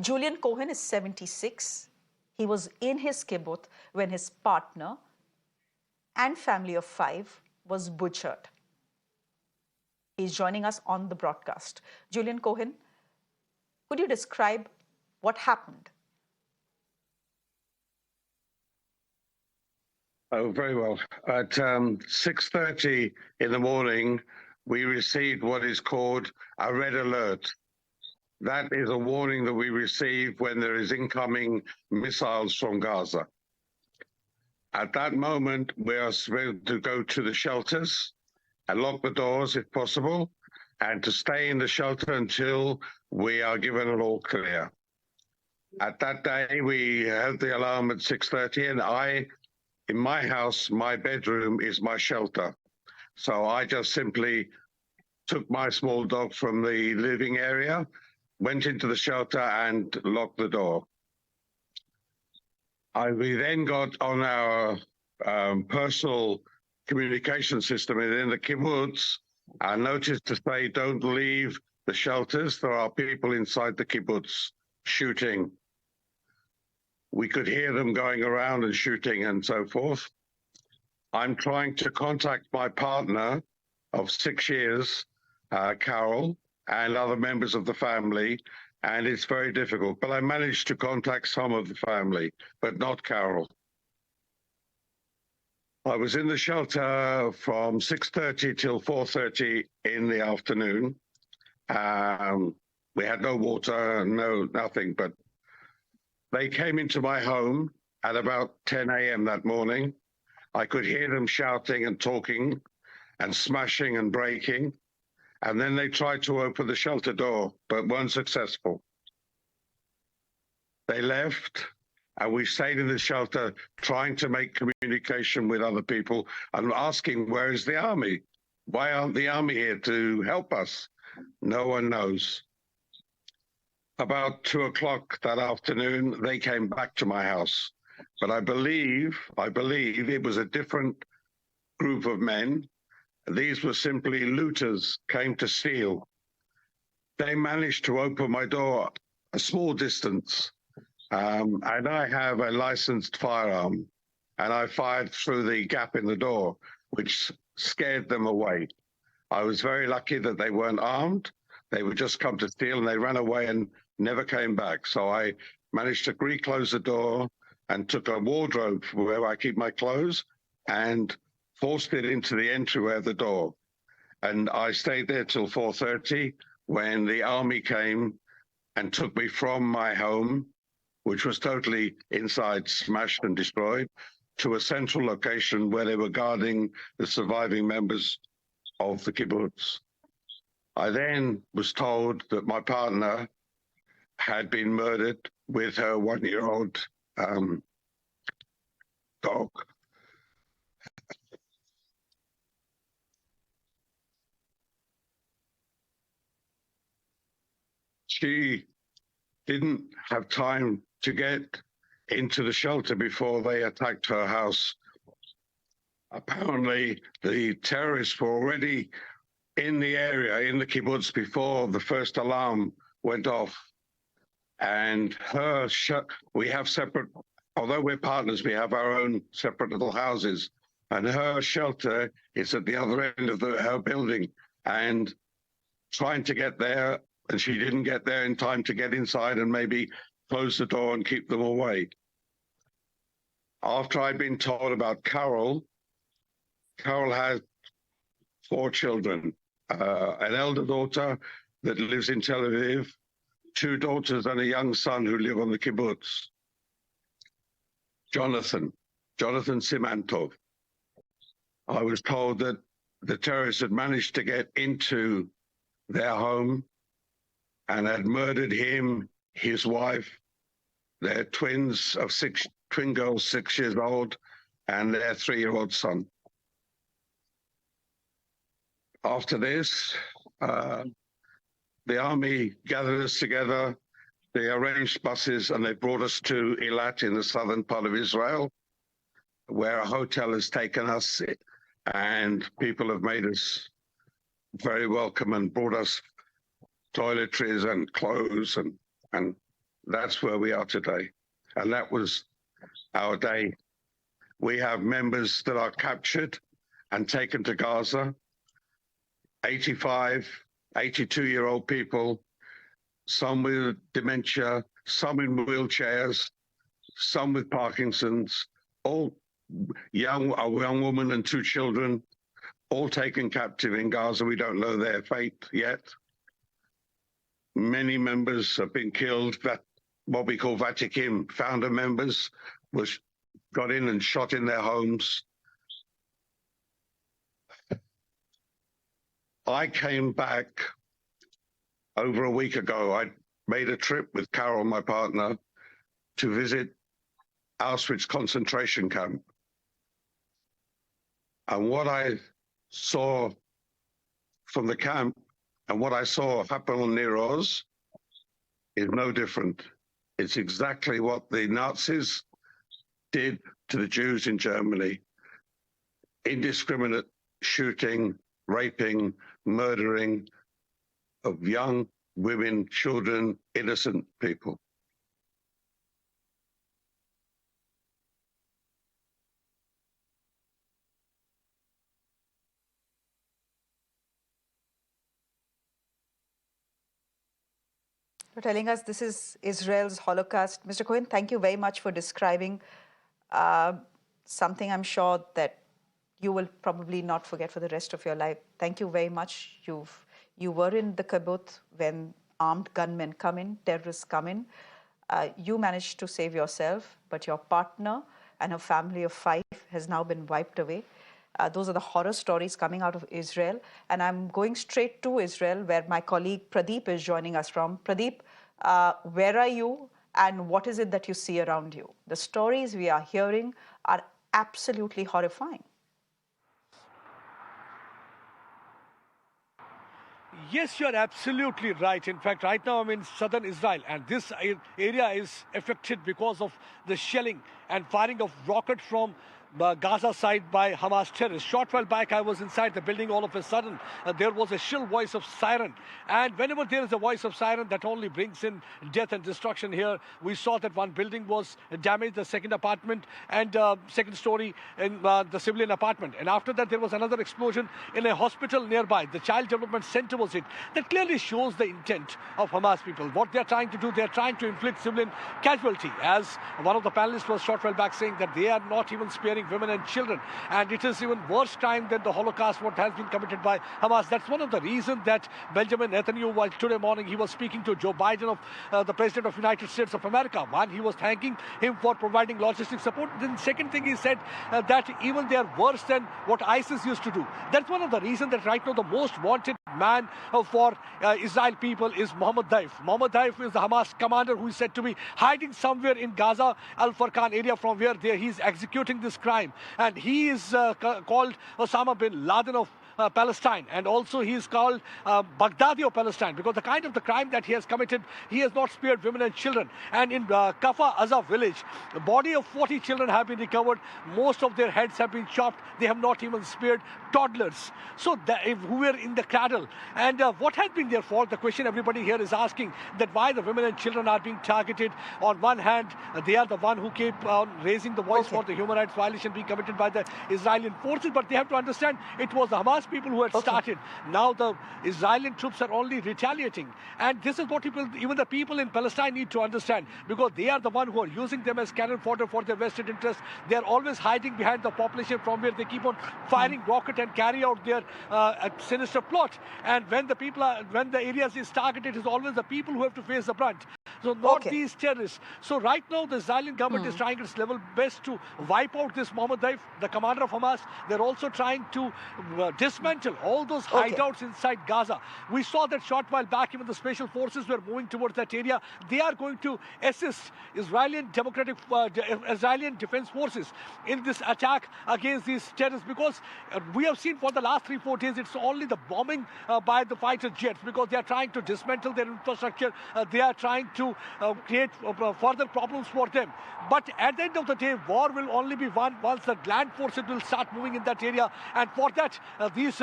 Julian Cohen is 76. He was in his kibbutz when his partner and family of 5 was butchered. He's joining us on the broadcast. Julian Cohen, could you describe what happened? Oh, very well. At 6:30 in the morning, we received what is called a red alert. That is a warning that we receive when there is incoming missiles from Gaza. At that moment, we are supposed to go to the shelters and lock the doors if possible, and to stay in the shelter until we are given an all clear. At that day, we had the alarm at 6:30, and in my house, my bedroom is my shelter. So I just simply took my small dog from the living area, went into the shelter and locked the door. We then got on our personal communication system within the kibbutz a notice to say, don't leave the shelters. There are people inside the kibbutz shooting. We could hear them going around and shooting and so forth. I'm trying to contact my partner of 6 years, Carol, and other members of the family, and it's very difficult. But I managed to contact some of the family, but not Carol. I was in the shelter from 6:30 till 4:30 in the afternoon. We had no water, nothing, but they came into my home at about 10 a.m. that morning. I could hear them shouting and talking and smashing and breaking. And then they tried to open the shelter door, but weren't successful. They left, and we stayed in the shelter trying to make communication with other people and asking, where is the army? Why aren't the army here to help us? No one knows. About 2 o'clock that afternoon, they came back to my house. But I believe it was a different group of men. These were simply looters, came to steal. They managed to open my door a small distance, and I have a licensed firearm, and I fired through the gap in the door, which scared them away. I was very lucky that they weren't armed. They would just come to steal, and they ran away and never came back. So I managed to reclose the door and took a wardrobe where I keep my clothes and forced it into the entryway of the door. And I stayed there till 4:30 when the army came and took me from my home, which was totally inside smashed and destroyed, to a central location where they were guarding the surviving members of the kibbutz. I then was told that my partner had been murdered with her 1-year-old dog. She didn't have time to get into the shelter before they attacked her house. Apparently, the terrorists were already in the area, in the kibbutz, before the first alarm went off. And we have separate, although we're partners, we have our own separate little houses. And her shelter is at the other end of her building. And trying to get there, and she didn't get there in time to get inside and maybe close the door and keep them away. After I'd been told about Carol has 4 children, an elder daughter that lives in Tel Aviv, 2 daughters and a young son who live on the kibbutz. Jonathan Simantov. I was told that the terrorists had managed to get into their home and had murdered him, his wife, their twins of twin girls, 6 years old, and their 3-year-old son. After this, the army gathered us together. They arranged buses and they brought us to Eilat in the southern part of Israel, where a hotel has taken us, and people have made us very welcome and brought us toiletries and clothes and That's where we are today. And that was our day. We have members that are captured and taken to Gaza, 85, 82-year-old people, some with dementia, some in wheelchairs, some with Parkinson's, all a young woman and 2 children, all taken captive in Gaza. We don't know their fate yet. Many members have been killed. What we call Vatikim founder members got in and shot in their homes. I came back over a week ago. I made a trip with Carol, my partner, to visit Auschwitz concentration camp. And what I saw from the camp and what I saw happen on Narrates is no different. It's exactly what the Nazis did to the Jews in Germany. Indiscriminate shooting, raping, murdering of young women, children, innocent people. For telling us this is Israel's Holocaust. Mr. Cohen, thank you very much for describing something I'm sure that you will probably not forget for the rest of your life. Thank you very much. You were in the kibbutz when armed gunmen come in, terrorists come in. You managed to save yourself, but your partner and a family of 5 has now been wiped away. Those are the horror stories coming out of Israel. And I'm going straight to Israel, where my colleague Pradeep is joining us from. Pradeep, where are you and what is it that you see around you? The stories we are hearing are absolutely horrifying. Yes, you're absolutely right. In fact, right now I'm in southern Israel, and this area is affected because of the shelling and firing of rockets from Gaza side by Hamas terrorists. Short while back, I was inside the building. All of a sudden, there was a shrill voice of siren. And whenever there is a voice of siren, that only brings in death and destruction here. We saw that one building was damaged, the second apartment and second story in the civilian apartment. And after that, there was another explosion in a hospital nearby. The Child Development Center was hit. That clearly shows the intent of Hamas people. What they're trying to do, they're trying to inflict civilian casualty. As one of the panelists was short while back saying that they are not even sparing women and children, and it is even worse crime than the Holocaust what has been committed by Hamas. That's one of the reasons that Benjamin Netanyahu, while today morning he was speaking to Joe Biden of the President of United States of America, one, he was thanking him for providing logistic support. Then second thing he said that even they are worse than what ISIS used to do. That's one of the reasons that right now the most wanted man for Israel people is Mohammed Daif. Mohammed Daif is the Hamas commander who is said to be hiding somewhere in Gaza, Al-Farqan area, from where he's executing this crime. And he is called Osama bin Laden of Palestine, and also he is called Baghdadi of Palestine, because the kind of the crime that he has committed, he has not spared women and children. And in Kafar Azza village, the body of 40 children have been recovered. Most of their heads have been chopped. They have not even spared toddlers, so who were in the cradle. And what has been their fault? The question everybody here is asking, that why the women and children are being targeted. On one hand, they are the one who keep raising the voice for the human rights violation being committed by the Israeli forces, but they have to understand it was the Hamas people who had started. Now the Israeli troops are only retaliating, and this is what even the people in Palestine need to understand, because they are the one who are using them as cannon fodder for their vested interests. They are always hiding behind the population from where they keep on firing rocket and carry out their sinister plot. And when the areas is targeted, it is always the people who have to face the brunt. So not these terrorists. So right now the Israeli government is trying its level best to wipe out this Mohammed Daif, the commander of Hamas. They're also trying to dismantle all those hideouts inside Gaza. We saw that short while back, even the special forces were moving towards that area. They are going to assist Israeli defense forces in this attack against these terrorists, because we have seen for the last 3-4 days it's only the bombing by the fighter jets, because they are trying to dismantle their infrastructure. They are trying to to create further problems for them. But at the end of the day, war will only be won once the land forces will start moving in that area. And for that, these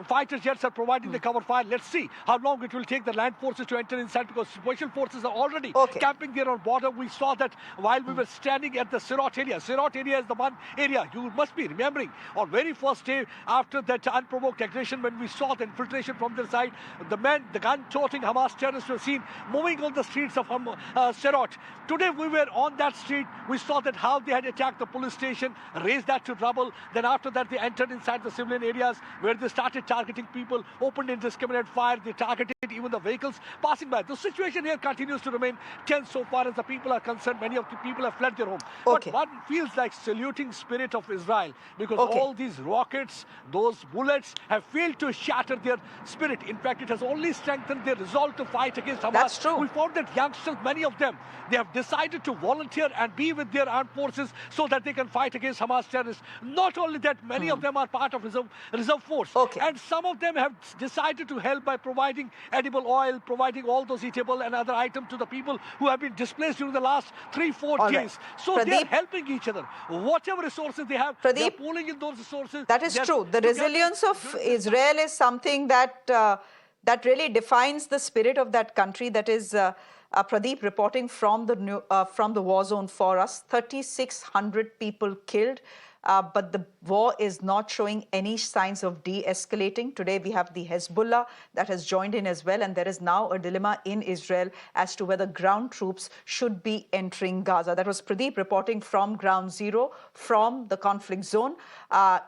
fighter jets are providing the cover fire. Let's see how long it will take the land forces to enter inside, because special forces are already camping there on border. We saw that while we were standing at the Sirot area. Sirot area is the one area you must be remembering on very first day after that unprovoked aggression, when we saw the infiltration from their side. The gun-toting Hamas terrorists were seen moving on the streets of Sirot. Today we were on that street. We saw that how they had attacked the police station, razed that to rubble. Then after that they entered inside the civilian areas where they started targeting people, opened indiscriminate fire. They targeted even the vehicles passing by. The situation here continues to remain tense so far as the people are concerned. Many of the people have fled their home. But one feels like saluting spirit of Israel, because all these rockets, those bullets have failed to shatter their spirit. In fact, it has only strengthened their resolve to fight against Hamas. That's true. We found that youngsters, many of them, they have decided to volunteer and be with their armed forces so that they can fight against Hamas terrorists. Not only that, many of them are part of reserve force. And some of them have decided to help by providing edible oil, providing all those eatable and other items to the people who have been displaced during the last 3-4 days. So they are helping each other. Whatever resources they have, they are pooling in those resources. That is true. The resilience of Israel is something that that really defines the spirit of that country. That is Pradeep reporting from the war zone for us. 3,600 people killed. But the war is not showing any signs of de-escalating. Today we have the Hezbollah that has joined in as well, and there is now a dilemma in Israel as to whether ground troops should be entering Gaza. That was Pradeep reporting from ground zero, from the conflict zone.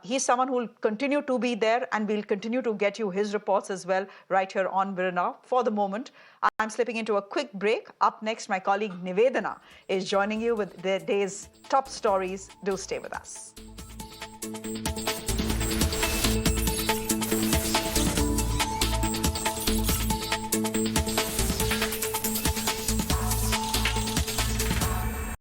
He's someone who will continue to be there, and we'll continue to get you his reports as well right here on Virana. For the moment, I'm slipping into a quick break. Up next, my colleague Nivedana is joining you with the day's top stories. Do stay with us.